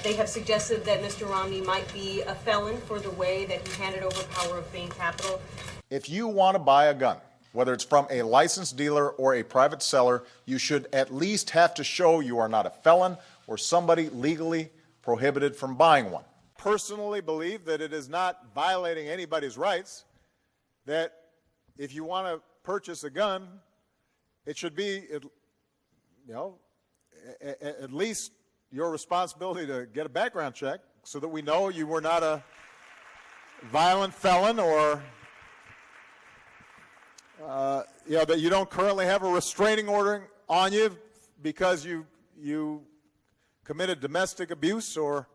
They have suggested that Mr. Romney might be a felon for the way that he handed over power of Bain Capital. If you want to buy a gun, whether it's from a licensed dealer or a private seller, you should at least have to show you are not a felon or somebody legally prohibited from buying one. Personally believe that it is not violating anybody's rights, that if you want to purchase a gun, it should be, at least your responsibility to get a background check so that we know you were not a violent felon or that you don't currently have a restraining order on you because you committed domestic abuse or